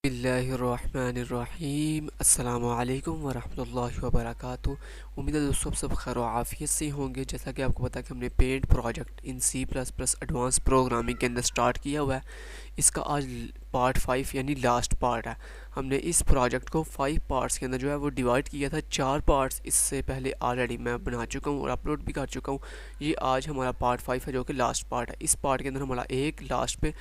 बिस्मिल्लाहिर्रहमानिर्रहीम अस्सलामु अलैकुम वरहमतुल्लाहि वबरकातुहू। उम्मीद है दोस्तों आप सब खैर आफियत से होंगे। जैसा कि आपको पता है कि हमने paint project in C++ advance programming के अंदर स्टार्ट किया हुआ है। इसका आज पार्ट 5 यानी लास्ट पार्ट है। हमने इस प्रोजेक्ट को 5 पार्ट्स के अंदर जो है वो डिवाइड किया था। 4 पार्ट्स इससे पहले ऑलरेडी मैं बना चुका हूँ और अपलोड भी कर चुका हूँ। ये आज हमारा पार्ट 5 है जो कि लास्ट पार्ट है। इस पार्ट के अंदर हमारा एक लास्ट पे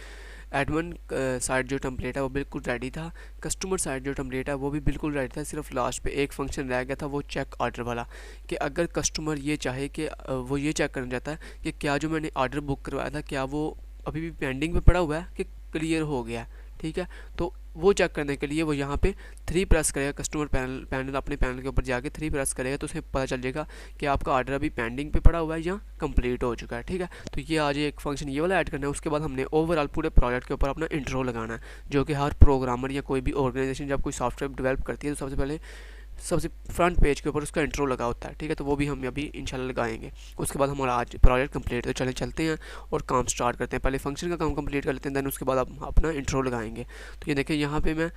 एडमिन साइड जो टेम्पलेट है वो बिल्कुल रेडी था। कस्टमर साइड जो टेम्पलेट है वो भी बिल्कुल रेडी था। सिर्फ लास्ट पे एक फंक्शन रह गया था, वो चेक ऑर्डर वाला, कि अगर कस्टमर ये चाहे कि वो ये चेक करना चाहता है कि क्या जो मैंने ऑर्डर बुक करवाया था क्या वो अभी भी पेंडिंग पे पड़ा हुआ है कि क्लियर हो गया। ठीक है, तो वो चेक करने के लिए वो यहाँ पे 3 प्रेस करेगा। कस्टमर पैनल अपने पैनल के ऊपर जाके 3 प्रेस करेगा तो उसे पता चल जाएगा कि आपका ऑर्डर अभी पेंडिंग पे पड़ा हुआ है या कंप्लीट हो चुका है। ठीक है, तो ये आज एक फंक्शन ये वाला ऐड करना है। उसके बाद हमने ओवरऑल पूरे प्रोजेक्ट के ऊपर अपना इंट्रो लगाना है, जो कि हर प्रोग्रामर या कोई भी ऑर्गेनाइजेशन जब कोई सॉफ्टवेयर डेवलप करती है तो सबसे पहले सबसे फ्रंट पेज के ऊपर उसका इंट्रो लगा होता है। ठीक है, तो वो भी हम अभी इंशाल्लाह लगाएंगे। उसके बाद हमारा आज प्रोजेक्ट कंप्लीट, तो चलते हैं और काम स्टार्ट करते हैं। पहले फंक्शन का काम कंप्लीट कर लेते हैं, देन उसके बाद हम अपना इंट्रो लगाएंगे। तो ये देखिए यहाँ पे मैं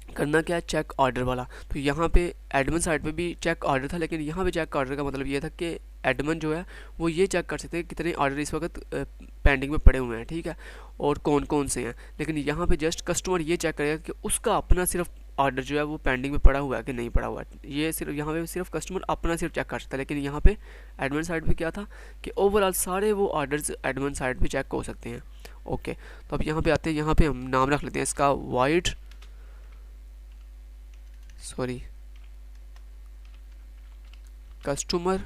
करना क्या है, चेक ऑर्डर वाला। तो यहाँ पे एडमिन साइड पे भी चेक ऑर्डर था, लेकिन यहाँ पे चेक ऑर्डर का मतलब ये था कि एडमिन जो है वो ये चेक कर सकते हैं कितने ऑर्डर इस वक्त पेंडिंग में पड़े हुए हैं। ठीक है, और कौन कौन से हैं। लेकिन यहाँ पे जस्ट कस्टमर ये चेक करेगा कि उसका अपना सिर्फ ऑर्डर जो है वो पेंडिंग में पड़ा हुआ है कि नहीं पड़ा हुआ है। ये सिर्फ यहाँ पे सिर्फ कस्टमर अपना सिर्फ चेक कर सकता है। लेकिन यहाँ पे एडमिन साइड पे क्या था कि ओवरऑल सारे वो ऑर्डर्स एडमिन साइड पे चेक हो सकते हैं। ओके, तो अब यहाँ पे आते हैं। यहाँ पे हम नाम रख लेते हैं इसका customer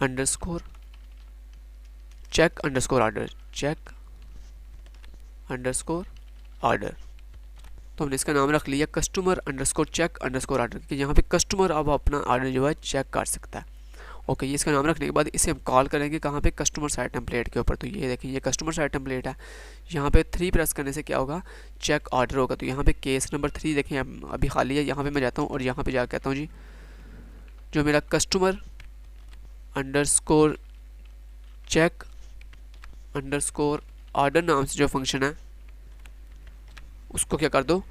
underscore check underscore order, check underscore order. तो हमने इसका नाम रख लिया customer underscore check underscore order, कि यहाँ पे कस्टमर अब अपना ऑर्डर जो है चेक कर सकता है। ओके, ये इसका नाम रखने के बाद इसे हम कॉल करेंगे कहाँ पे, कस्टमर साइड टेम्पलेट के ऊपर। तो ये देखिए ये कस्टमर साइड टेम्पलेट है। यहाँ पे 3 प्रेस करने से क्या होगा, चेक ऑर्डर होगा। तो यहाँ पे केस नंबर 3 देखें अभी खाली है। यहाँ पे मैं जाता हूँ और यहाँ पे जाकर कहता हूँ जी जो मेरा customer underscore check underscore order नाम से जो फंक्शन है उसको क्या कर दो,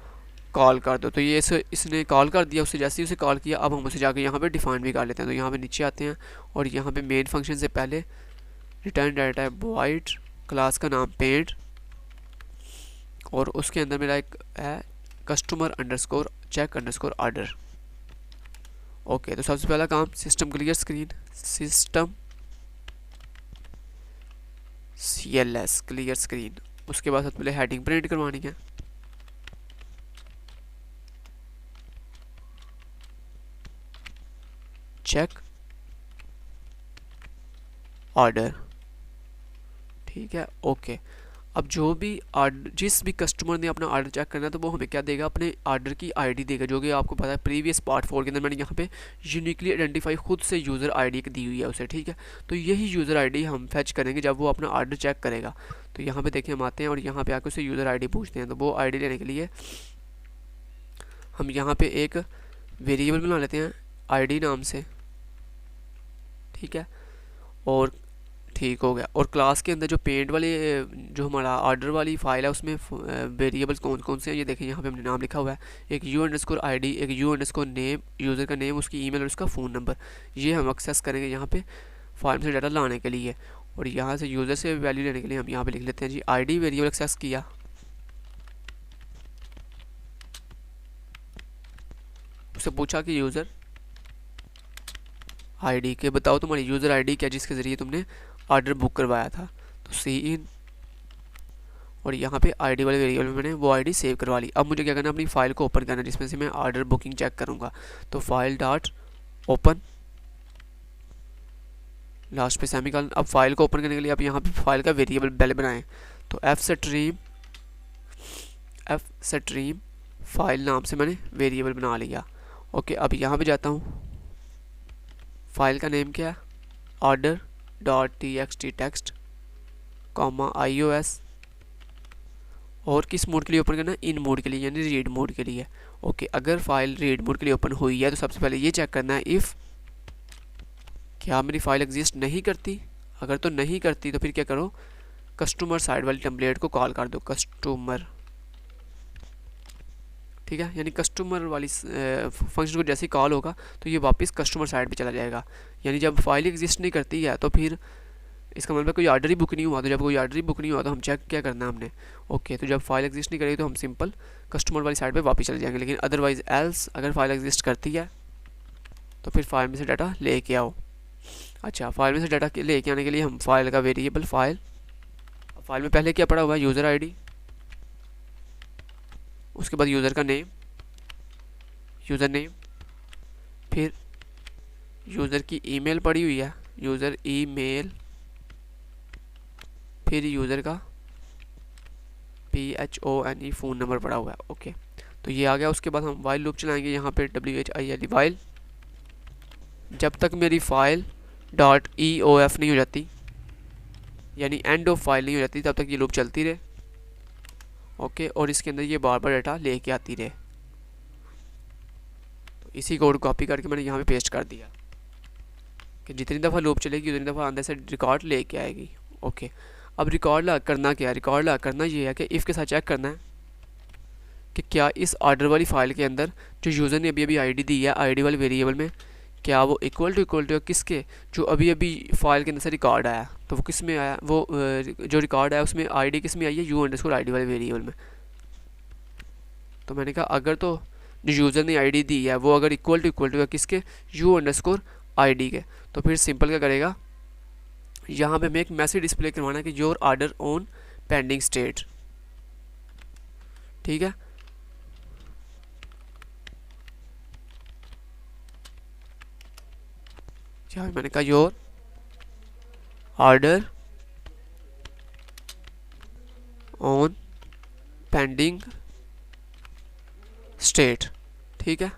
कॉल कर दो। तो ये इसने कॉल कर दिया। उससे जैसे ही उसे कॉल किया अब हम उसे जाके यहाँ पे डिफाइन भी कर लेते हैं। तो यहाँ पे नीचे आते हैं और यहाँ पे मेन फंक्शन से पहले रिटर्न डाटा है वॉइड, क्लास का नाम पेंट, और उसके अंदर मेरा एक है customer underscore check underscore order. Okay, तो सबसे पहला काम system clear screen, system CLS clear screen. उसके बाद सबसे पहले हेडिंग प्रिंट करवानी है। Check order. ठीक है, ओके। अब जो भी जिस भी कस्टमर ने अपना ऑर्डर चेक करना है तो वो हमें क्या देगा, अपने ऑर्डर की आईडी देगा, जो कि आपको पता है प्रीवियस पार्ट 4 के अंदर मैंने यहाँ पे यूनिकली आइडेंटिफाई खुद से यूज़र आईडी दी हुई है उसे। ठीक है, तो यही यूज़र आईडी हम फेच करेंगे जब वो अपना ऑर्डर चेक करेगा। तो यहाँ पे देखिए हम आते हैं और यहाँ पे आकर उसे यूज़र आईडी पूछते हैं। तो वो आईडी लेने के लिए हम यहाँ पे एक वेरिएबल बना लेते हैं आईडी नाम से। ठीक है, और ठीक हो गया। और क्लास के अंदर जो पेंट वाले जो हमारा ऑर्डर वाली फाइल है उसमें वेरिएबल्स कौन कौन से हैं ये देखें। यहाँ पे हमने नाम लिखा हुआ है, एक u_id, एक u_नेम, यूज़र का नेम, उसकी ईमेल और उसका फ़ोन नंबर। ये हम एक्सेस करेंगे यहाँ पे फाइल से डाटा लाने के लिए। और यहाँ से यूज़र से वैल्यू लेने के लिए हम यहाँ पे लिख लेते हैं जी ID वेरिएबल एक्सेस किया। उससे पूछा कि यूज़र ID के बताओ तुम्हारी यूज़र ID क्या जिसके ज़रिए तुमने ऑर्डर बुक करवाया था। तो सी और यहाँ पे आईडी वाले वेरिएबल में मैंने वो आईडी सेव करवा ली। अब मुझे क्या करना है, अपनी फ़ाइल को ओपन करना है जिसमें से मैं ऑर्डर बुकिंग चेक करूँगा। तो फाइल डॉट ओपन, लास्ट पे सेमीकोलन। अब फाइल को ओपन करने के लिए आप यहाँ पे फाइल का वेरिएबल पहले बनाएं। तो एफ स्ट्रीम फाइल नाम से मैंने वेरिएबल बना लिया। ओके, अब यहाँ पे जाता हूँ, फाइल का नेम क्या है, order.txt टेक्स्ट iOS, और किस मोड के लिए ओपन करना है, इन मोड के लिए यानी रीड मोड के लिए। ओके, अगर फाइल रीड मोड के लिए ओपन हुई है तो सबसे पहले ये चेक करना है इफ़ क्या मेरी फाइल एग्जिस्ट नहीं करती। अगर तो नहीं करती तो फिर क्या करो, कस्टमर साइड वाली टेम्पलेट को कॉल कर दो, कस्टमर ठीक है, यानी कस्टमर वाली फंक्शन को जैसे ही कॉल होगा तो ये वापस कस्टमर साइड पे चला जाएगा। यानी जब फाइल एग्जिस्ट नहीं करती है तो फिर इसका मतलब कोई ऑर्डर ही बुक नहीं हुआ। तो जब कोई ऑर्डर ही बुक नहीं हुआ तो हम चेक क्या करना है हमने, ओके, तो जब फाइल एग्जिस्ट नहीं करेगी तो हम सिंपल कस्टमर वाली साइड पे वापस चले जाएंगे। लेकिन अदरवाइज एल्स अगर फाइल एग्जिस्ट करती है तो फिर फाइल में से डाटा लेके आओ। अच्छा, फाइल में से डाटा लेके आने के लिए हम फाइल का वेरिएबल फाइल में पहले क्या पड़ा हुआ है, यूज़र आईडी, उसके बाद यूज़र का नेम, यूज़र नेम, फिर यूज़र की ईमेल पड़ी हुई है, यूज़र ईमेल, फिर यूज़र का PHONE फ़ोन नंबर पड़ा हुआ है। ओके, तो ये आ गया। उसके बाद हम वाइल लूप चलाएंगे यहाँ पे WHILE वाइल, जब तक मेरी फाइल .EOF नहीं हो जाती, यानी एंड ऑफ फाइल नहीं हो जाती, तब तक ये लूप चलती रहे। ओके, और इसके अंदर ये बार बार डाटा लेके आती रहे। तो इसी कोड कॉपी करके मैंने यहाँ पे पेस्ट कर दिया कि जितनी दफ़ा लूप चलेगी उतनी दफ़ा अंदर से रिकॉर्ड लेके आएगी। ओके, अब रिकॉर्ड ला करना क्या है, रिकॉर्ड ला करना ये है कि इफ़ के साथ चेक करना है कि क्या इस ऑर्डर वाली फाइल के अंदर जो यूज़र ने अभी अभी आईडी दी है, आईडी वाले वेरिएबल में, क्या वो इक्वल टू किसके, जो अभी अभी फाइल के अंदर से रिकॉर्ड आया, तो वो किस में आया, वो जो रिकॉर्ड आया उसमें आईडी किस में आई है, U_ID वाले वेरिएबल में। तो मैंने कहा अगर तो जो यूज़र ने आईडी दी है वो अगर इक्वल टू है किसके, U_ID के, तो फिर सिंपल क्या करेगा, यहाँ पे हमें एक मैसेज डिस्प्ले करवाना है कि your order on pending state. ठीक है, यहाँ मैंने कहा your order on pending state. ठीक है,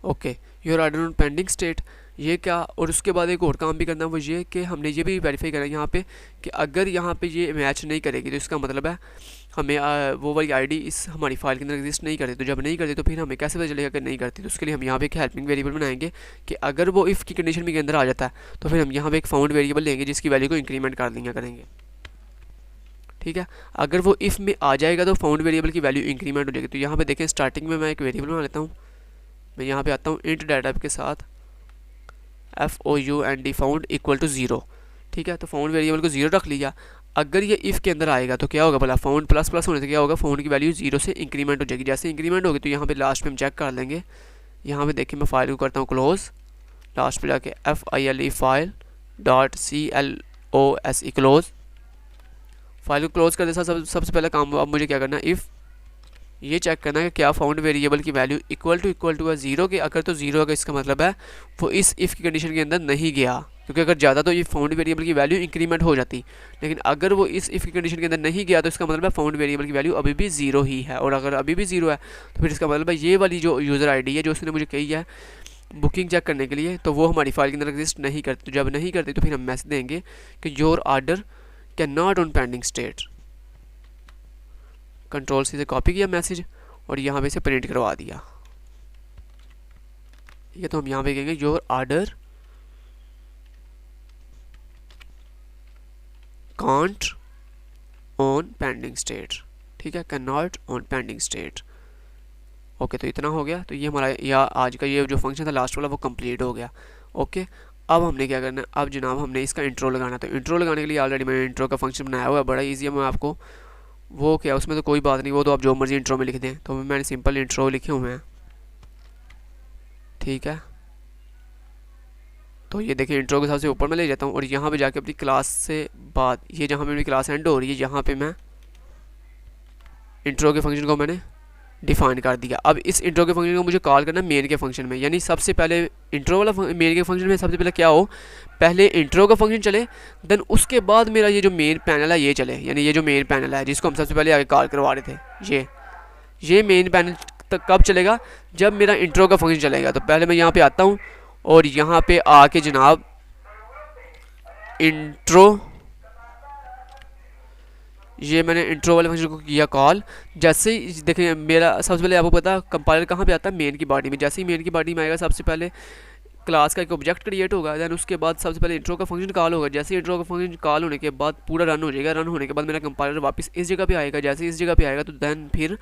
okay, your order on pending state, ये क्या, और उसके बाद एक और काम भी करना है, वो ये कि हमने ये भी वेरीफाई करना है यहाँ पे कि अगर यहाँ पे ये मैच नहीं करेगी तो इसका मतलब है हमें वो वाली आईडी इस हमारी फाइल के अंदर एग्जिस्ट नहीं करती। तो जब नहीं करती तो फिर हमें कैसे पता चलेगा कि नहीं करती, तो उसके लिए हम यहाँ पे एक हेल्पिंग वेरिएबल बनाएंगे कि अगर वो इफ़ की कंडीशन भी के अंदर आ जाता है तो फिर हम यहाँ पे एक फाउंड वेरिएबल लेंगे जिसकी वैल्यू को इंक्रीमेंट कर दिया करेंगे। ठीक है, अगर वो इफ़ में आ जाएगा तो फाउंड वेरिएबल की वैल्यू इंक्रीमेंट हो जाएगी। तो यहाँ पे देखें स्टार्टिंग में मैं एक वेरिएबल बना लेता हूँ, मैं यहाँ पे आता हूँ इंट डाटा के साथ FOUND फाउंड इक्वल टू 0। ठीक है, तो फाउंड वेरिएबल को 0 रख लिया। अगर ये इफ़ के अंदर आएगा तो क्या होगा भला, फाउंड प्लस प्लस होने से क्या होगा, फाउंड की वैल्यू 0 से इंक्रीमेंट हो जाएगी। जैसे इंक्रीमेंट होगी तो यहाँ पे लास्ट पे हम चेक कर लेंगे। यहाँ पे देखिए मैं फाइल को करता हूँ क्लोज, लास्ट पे जाके FILE file .CLOSE close, file को क्लोज कर दे। सबसे पहला काम अब मुझे क्या करना है, इफ़ ये चेक करना है कि क्या फाउंड वेरिएबल की वैल्यू इक्वल टू है 0 के। अगर तो 0 का इसका मतलब है वो इस इफ़ की कंडीशन के अंदर नहीं गया, क्योंकि अगर ज़्यादा तो ये फाउंड वेरिएबल की वैल्यू इंक्रीमेंट हो जाती, लेकिन अगर वो इस इफ़ की कंडीशन के अंदर नहीं गया तो इसका मतलब है फाउंड वेरिएबल की वैल्यू अभी भी 0 ही है। और अगर अभी भी 0 है तो फिर इसका मतलब है ये वाली जो यूज़र आईडी है जो उसने मुझे कही है बुकिंग चेक करने के लिए, तो वो हमारी फाइल के अंदर एग्जिस्ट नहीं करती। तो जब नहीं करती तो फिर हम मैसेज देंगे कि your order can not on pending state. Control C से कॉपी किया मैसेज और यहाँ पे से प्रिंट करवा दिया। ठीक है, तो हम यहाँ पे कहेंगे your order can't on pending state. ठीक है, can not on pending state. Okay, तो इतना हो गया। तो ये हमारा या आज का ये जो फंक्शन था लास्ट वाला वो कंप्लीट हो गया। ओके, अब हमने क्या करना है, अब जनाब हमने इसका इंट्रो लगाना। तो इंट्रो लगाने के लिए ऑलरेडी मैंने इंट्रो का फंक्शन बनाया हुआ है, बड़ा ईजी है। मैं आपको वो क्या, उसमें तो कोई बात नहीं, वो तो आप जो मर्जी इंट्रो में लिख दें। तो मैंने सिंपल इंट्रो लिखे हुए हैं। ठीक है, तो ये देखिए इंट्रो के हिसाब से ऊपर मैं ले जाता हूँ और यहाँ पे जाके अपनी क्लास से बात, ये जहाँ पे मेरी क्लास एंड हो रही है यहाँ पे मैं इंट्रो के फंक्शन को मैंने डिफाइन कर दिया। अब इस इंट्रो के फंक्शन को मुझे कॉल करना मेन के फंक्शन में, यानी सबसे पहले इंट्रो वाला मेन के फंक्शन में सबसे पहले क्या हो, पहले इंट्रो का फंक्शन चले, देन उसके बाद मेरा ये जो मेन पैनल है ये चले। यानी ये जो मेन पैनल है जिसको हम सबसे पहले आगे कॉल करवा रहे थे, ये मेन पैनल तक कब चलेगा, जब मेरा इंट्रो का फंक्शन चलेगा। तो पहले मैं यहाँ पे आता हूँ और यहाँ पे आके जनाब इंट्रो, ये मैंने इंट्रो वाले फंक्शन को किया कॉल। जैसे ही देखें मेरा सबसे पहले आपको पता कंपाइलर कहाँ पे आता है, मेन की बॉडी में। जैसे ही मेन की बॉडी में आएगा सबसे पहले क्लास का एक ऑब्जेक्ट क्रिएट होगा, देन उसके बाद सबसे पहले इंट्रो का फंक्शन कॉल होगा। जैसे इंट्रो का फंक्शन कॉल होने के बाद पूरा रन हो जाएगा। रन होने के बाद मेरा कंपाइलर वापस इस जगह पे आएगा। जैसे इस जगह पे आएगा तो देन फिर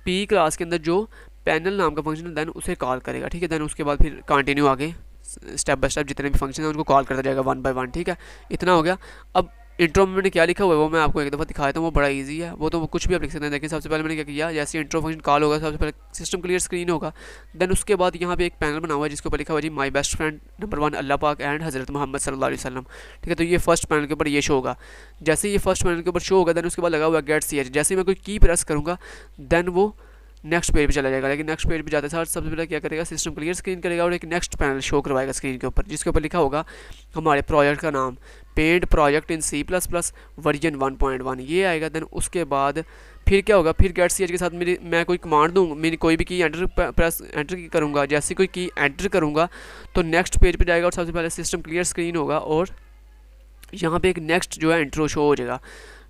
पी क्लास के अंदर जो पैनल नाम का फंक्शन है देन उसे कॉल करेगा, ठीक है। देन उसके बाद फिर कंटिन्यू आगे स्टेप बाय स्टेप जितने भी फंक्शन हैं उनको कॉल करता जाएगा वन बाय वन, ठीक है। इतना हो गया। अब इंट्रो में मैंने क्या लिखा हुआ है वो मैं आपको एक दफ़ा दिखाया था, वो बड़ा इजी है, वो तो वो कुछ भी आप लिख सकते हैं। देखिए सबसे पहले मैंने क्या किया, जैसे इंट्रो फंक्शन कॉल होगा सबसे पहले सिस्टम क्लियर स्क्रीन होगा। देन उसके बाद यहाँ पे एक पैनल बना हुआ है जिसके ऊपर लिखा हुआ जी माई बेस्ट फ्रेंड नंबर 1 अल्लाह पाक एंड हज़रत मोहम्मद सल्लल्लाहु अलैहि वसल्लम, ठीक है। तो ये फर्स्ट पैनल के ऊपर ये शो होगा। जैसे ये फर्स्ट पैनल के ऊपर शो होगा देन उसके बाद लगा हुआ गेट सी एच, जैसे मैं कोई की प्रेस करूँगा देन वो नेक्स्ट पेज पे चला जाएगा। लेकिन नेक्स्ट पेज पे जाते साथ सबसे पहले क्या करेगा, सिस्टम क्लियर स्क्रीन करेगा और एक नेक्स्ट पैनल शो करवाएगा स्क्रीन के ऊपर, जिसके ऊपर लिखा होगा हमारे प्रोजेक्ट का नाम paint project in C++ version 1.1 ये आएगा। देन उसके बाद फिर क्या होगा, फिर गेट सी एच के साथ मैं कोई कमांड दूँ, मेरी कोई भी की एंटर करूँगा, जैसे कोई की एंटर करूँगा तो नेक्स्ट पेज पे जाएगा और सबसे पहले सिस्टम क्लियर स्क्रीन होगा और यहाँ पे एक नेक्स्ट जो है इंट्रो शो हो जाएगा।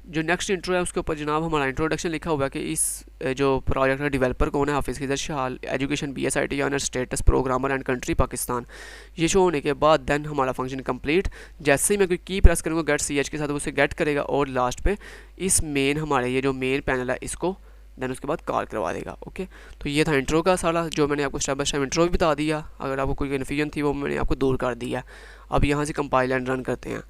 जो नेक्स्ट इंट्रो है उसके ऊपर जनाब हमारा इंट्रोडक्शन लिखा हुआ है कि इस जो प्रोजेक्ट का डेवलपर कौन है, Hafiz Khizar Shah, education BSIT honour status programmer and country Pakistan. ये शो होने के बाद देन हमारा फंक्शन कंप्लीट। जैसे ही मैं कोई की प्रेस करूँगा गेट सी एच के साथ उसे गेट करेगा और लास्ट पे इस मेन हमारे ये जो मेन पैनल है इसको देन उसके बाद कॉल करवा देगा। ओके, तो ये था इंट्रो का सारा, जो मैंने आपको स्टेप बाय स्टेप इंट्रो भी बता दिया। अगर आपको कोई कन्फ्यूजन थी वो मैंने आपको दूर कर दिया। अब यहाँ से कंपाइल एंड रन करते हैं।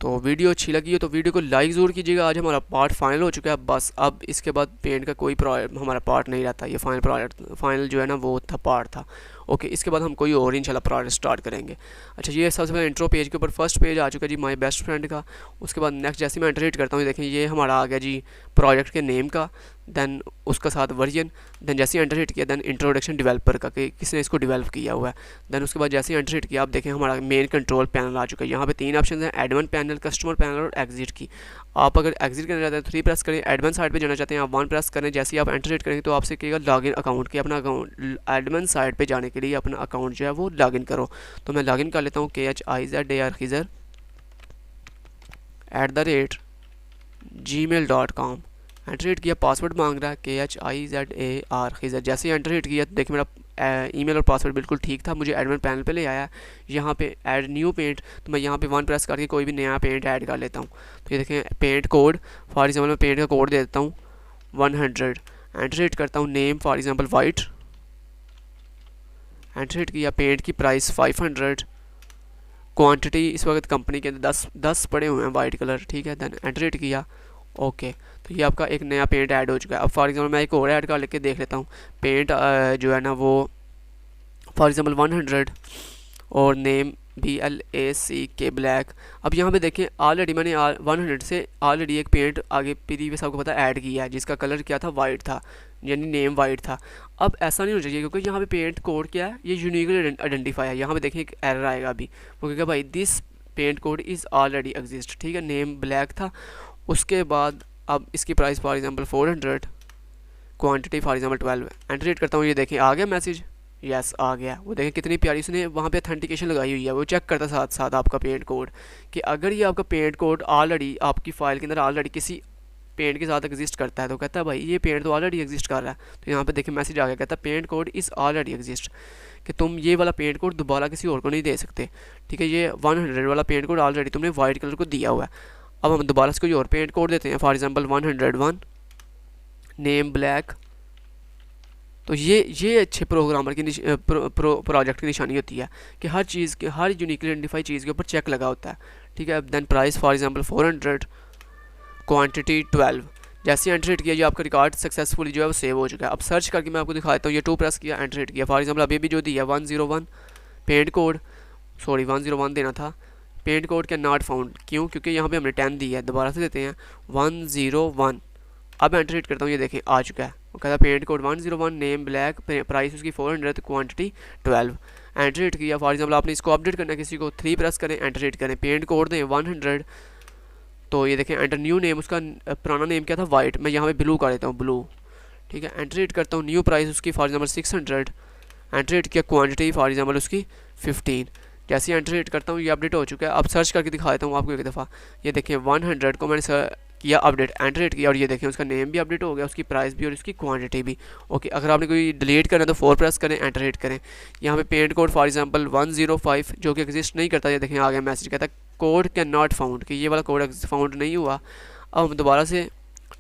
तो वीडियो अच्छी लगी हो तो वीडियो को लाइक ज़रूर कीजिएगा। आज हमारा पार्ट फाइनल हो चुका है, बस अब इसके बाद पेंट का कोई हमारा पार्ट नहीं रहता। ये फाइनल जो है ना वो था पार्ट था। ओके, इसके बाद हम कोई और इंशाल्लाह प्रोजेक्ट स्टार्ट करेंगे। अच्छा, ये सबसे पहले इंट्रो पेज के ऊपर फर्स्ट पेज आ चुका है जी माय बेस्ट फ्रेंड का। उसके बाद नेक्स्ट जैसे मैं एंटर हिट करता हूँ देखें ये हमारा आ गया जी प्रोजेक्ट के नेम का, देन उसका साथ वर्जन, देन जैसे एंटर हिट किया देन इंट्रोडक्शन डेवलपर का कि किसने इसको डेवलप किया हुआ है। देन उसके बाद जैसे एंटर हिट किया आप देखें हमारा मेन कंट्रोल पैनल आ चुका है। यहाँ पे 3 ऑप्शन हैं, एडमिन पैनल, कस्टमर पैनल और एग्जिट की। आप अगर एग्जिट करना चाहते हैं 3 प्रेस करें, एडमिन साइड पे जाना चाहते हैं आप 1 प्रेस करें। जैसे ही आप एंटर हिट करेंगे तो आपसे कहेगा लॉगिन अकाउंट की, अपना अकाउंट एडमिन साइड पे जाने के लिए अपना अकाउंट जो है वो लॉगिन करो। तो मैं लॉगिन कर लेता हूँ khizar@gmail.com। एंटर हिट किया, पासवर्ड मांग रहा है KHIZAR खिज़र। जैसे ही एंटर हिट किया तो देखिए मेरा ईमेल और पासवर्ड बिल्कुल ठीक था, मुझे एडमिन पैनल पे ले आया। यहाँ पे ऐड न्यू पेंट, तो मैं यहाँ पे 1 प्रेस करके कोई भी नया पेंट ऐड कर लेता हूँ। तो ये देखें पेंट कोड, फॉर एग्जांपल मैं पेंट का कोड दे देता हूँ 100। एंटर हिट करता हूँ, name for example white, enter hit किया, पेंट की प्राइस 500, क्वांटिटी इस वक्त कंपनी के अंदर 10 पड़े हुए हैं वाइट कलर, ठीक है। देन एंटर हिट किया, ओके। तो ये आपका एक नया पेंट ऐड हो चुका है। अब फॉर एग्जांपल मैं एक और ऐड कर लेके देख लेता हूँ, पेंट जो है ना वो फॉर एग्जांपल 100 और नेम BLACK ब्लैक। अब यहाँ पे देखें ऑलरेडी मैंने 100 से ऑलरेडी एक पेंट आगे प्रीवियस आपको पता ऐड किया है जिसका कलर क्या था, वाइट था, यानी नेम वाइट था। अब ऐसा नहीं हो चाहिए क्योंकि यहाँ पे पेंट कोड क्या है, ये यूनिकली आइडेंटिफाई है। यहाँ पे देखें एक एरर आएगा अभी, वो कहेगा भाई this paint code is already exist, ठीक है। नेम ब्लैक था, उसके बाद अब इसकी price for example 400, quantity for example 12। Enter hit करता हूँ, ये देखें आ गया मैसेज, यस आ गया। वो देखें कितनी प्यारी उसने वहाँ पे ऑथेंटिकेशन लगाई हुई है, वो चेक करता साथ साथ आपका पेंट कोड कि अगर ये आपका पेंट कोड ऑलरेडी आपकी फ़ाइल के अंदर ऑलरेडी किसी पेंट के साथ एग्जिस्ट करता है तो कहता है भाई ये पेंट तो ऑलरेडी एग्जिस्ट कर रहा है। तो यहाँ पे देखिए मैसेज आ गया, कहता है paint code is already exist, कि तुम ये वाला पेंट कोड दोबारा किसी और को नहीं दे सकते, ठीक है। ये 100 वाला पेंट कोड ऑलरेडी तुमने वाइट कलर को दिया हुआ है। अब हम दोबारा से कोई और पेंट कोड देते हैं, फॉर एग्जांपल 101 नेम ब्लैक। तो ये अच्छे प्रोग्रामर की प्रोजेक्ट की निशानी होती है कि हर चीज़ के हर यूनिकली आइडेंटिफाई चीज़ के ऊपर चेक लगा होता है, ठीक है। Then price for example 400, quantity 12। जैसे एंटर हिट किया ये आपका रिकॉर्ड सक्सेसफुली जो है वो सेव हो चुका है। अब सर्च करके मैं आपको दिखा देता हूँ, ये 2 प्रेस किया, एंटर हिट किया, फॉर एग्जांपल अभी भी जो दिया 101 पेंट कोड, सॉरी 101 देना था, पेंट कोड के नॉट फाउंड, क्यों, क्योंकि यहाँ पे हमने 10 दिया है। दोबारा से देते हैं 101। अब एंटर हिट करता हूँ, ये देखें आ चुका है, वो कहता है paint code 101, name black, price उसकी 400, क्वांटिटी 12। एंटर हिट किया, फॉर एग्जांपल आपने इसको अपडेट करना है किसी को, 3 प्रेस करें, एंटर हिट करें, पेंट कोड दें 100। तो ये देखें एंटर न्यू नेम, उसका पुराना नेम क्या था, वाइट, मैं यहाँ पे ब्लू कर देता हूँ, ब्लू, ठीक है। एंटर हिट करता हूँ, न्यू प्राइस उसकी फॉर एग्जांपल 600, एंटर हिट किया, क्वांटिटी फॉर एग्जांपल उसकी 15। जैसे एंटर हिट करता हूँ ये अपडेट हो चुका है। अब सर्च करके दिखा देता हूँ आपको एक दफ़ा, ये देखें 100 को मैंने किया अपडेट, एंटर हिट किया और ये देखें उसका नेम भी अपडेट हो गया, उसकी प्राइस भी और उसकी क्वांटिटी भी। ओके, अगर आपने कोई डिलीट करना है तो 4 प्रेस करें, एंटर हिट करें। यहाँ पे पेंट कोड फॉर एग्जांपल 105 जो कि एग्जिस्ट नहीं करता, ये देखें आ गया मैसेज, कहता है कोड कैन नॉट फाउंड, कि ये वाला कोड फाउंड नहीं हुआ। अब हम दोबारा से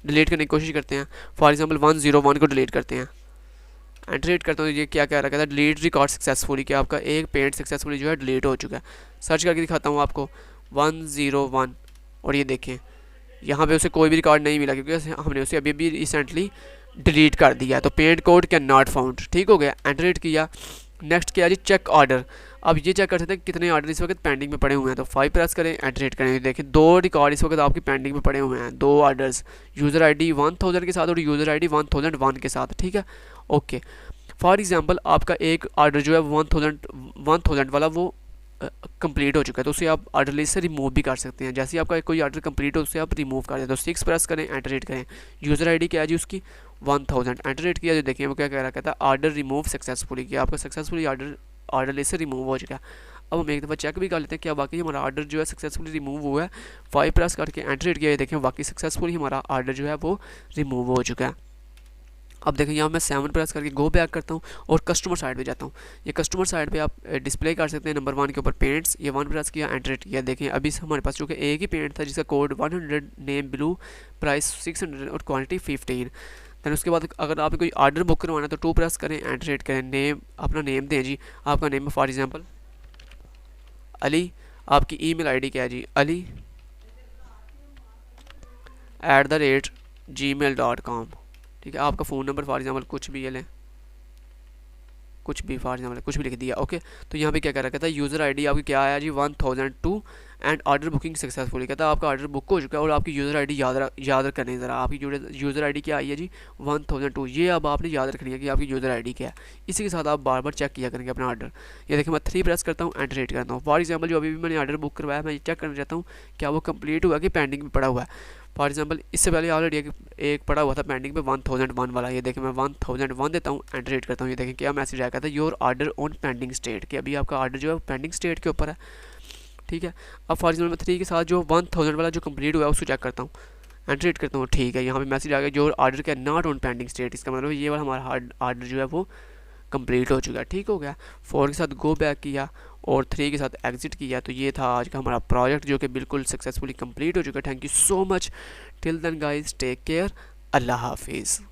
डिलीट करने की कोशिश करते हैं। फॉर एग्जांपल 101 को डिलीट करते हैं, एंटर हिट करता हूँ, ये क्या कह रहा है, डिलीट रिकॉर्ड सक्सेसफुली, कि आपका एक पेंट सक्सेसफुली जो है डिलीट हो चुका है। सर्च करके दिखाता हूँ आपको 101, और ये देखें यहाँ पे उसे कोई भी रिकॉर्ड नहीं मिला क्योंकि हमने उसे अभी अभी रिसेंटली डिलीट कर दिया है। तो paint code can not found, ठीक हो गया, एंटर हिट किया। नेक्स्ट किया जी चेक ऑर्डर। अब ये चेक कर सकते हैं कितने ऑर्डर इस वक्त पेंडिंग में पड़े हुए हैं, तो 5 प्रेस करें, एंटर हिट करें, देखिए 2 रिकॉर्ड इस वक्त आपकी पेंडिंग में पड़े हुए हैं, 2 ऑर्डर्स, यूज़र आईडी 1000 के साथ और यूज़र आईडी 1001 के साथ, ठीक है, ओके। फॉर एग्जांपल आपका एक ऑर्डर जो है 1000 वाला वो कंप्लीट हो चुका है, तो उसे आप ऑर्डर लिस्ट से रिमूव भी कर सकते हैं। जैसे ही आपका कोई ऑर्डर कंप्लीट हो उससे आप रिमूव कर दें, तो 6 प्रेस करें, एंटर हिट करें, यूज़र आईडी क्या है जी उसकी 1000, एंटर हिट किया, जो देखिए वो क्या कह रहा है, कहता है ऑर्डर रिमूव सक्सेसफुली, कि आपका सक्सेसफुली ऑर्डर लिस्ट से रिमूव हो चुका है। अब हम एक दफ़ा चेक भी कर लेते हैं क्या वाकई हमारा ऑर्डर जो है सक्सेसफुली रिमूव हुआ है। 5 प्रेस करके एंटर हिट किया, देखें वाकई सक्सेसफुली हमारा ऑर्डर जो है वो रिमूव हो चुका है। अब देखें यहाँ मैं 7 प्रेस करके गो बैक करता हूँ और कस्टमर साइड पे जाता हूँ। ये कस्टमर साइड पे आप डिस्प्ले कर सकते हैं नंबर 1 के ऊपर पेंट्स, ये 1 प्रेस किया, एंटर किया, देखें अभी हमारे पास चूँकि एक ही पेंट था जिसका कोड 100, नेम ब्लू, प्राइस 600 और क्वांटिटी 15। दैन उसके बाद अगर आप कोई ऑर्डर बुक करवाना है तो 2 प्रेस करें, एंटर करें, नेम अपना नेम दें जी, आपका नेम फॉर एग्जाम्पल अली, आपकी ईमेल आईडी क्या है जी ali@gmail.com, ठीक है, आपका फ़ोन नंबर फॉर एग्जाम्पल कुछ भी ये लें, कुछ भी फॉर एग्जाम्पल कुछ भी लिख दिया, ओके। तो यहाँ पे क्या कर रहा कहता है यूज़र आईडी आपकी क्या आया जी 1002 एंड ऑर्डर बुकिंग सक्सेसफुली, कहता है आपका ऑर्डर बुक हो चुका है और आपकी यूज़र आईडी याद रखनी है ज़रा, आपकी यूज़र आईडी क्या आई है जी 1002, ये अब आपने याद रखनी है कि आपकी यूज़र आईडी क्या है। इसी के साथ आप बार बार चेक किया करेंगे अपना ऑर्डर। ये देखिए मैं 3 प्रेस करता हूँ, एंटर हिट करता हूँ। फॉर एग्जाम्पल जो अभी भी मैंने ऑर्डर बुक करवाया मैं चेक करना चाहता हूँ क्या वो कंप्लीट हुआ कि पेंडिंग में पड़ा हुआ है। फॉर एग्जाम्पल इससे पहले ऑलरेडी एक पड़ा हुआ था पेंडिंग पे 1001 वाला, ये देखें मैं 1001 देता हूँ, एंटर हिट करता हूँ, ये देखें क्या मैसेज आया था your order on pending state, कि अभी आपका ऑर्डर जो है पेंडिंग स्टेट के ऊपर है, ठीक है। अब फॉर एग्जाम्पल 3 के साथ जो 1000 वाला जो कंप्लीट हुआ है उसको चेक करता हूँ, एंटर हिट करता हूँ, ठीक है, यहाँ पे मैसेज आ गया your order can not on pending state, इसका मतलब ये वाला हमारा ऑर्डर जो है वो कंप्लीट हो चुका है, ठीक हो गया। 4 के साथ गो बैक किया और 3 के साथ एग्जिट किया। तो ये था आज का हमारा प्रोजेक्ट जो कि बिल्कुल सक्सेसफुली कंप्लीट हो चुका है। Thank you so much, till then guys take care, अल्लाह हाफिज़।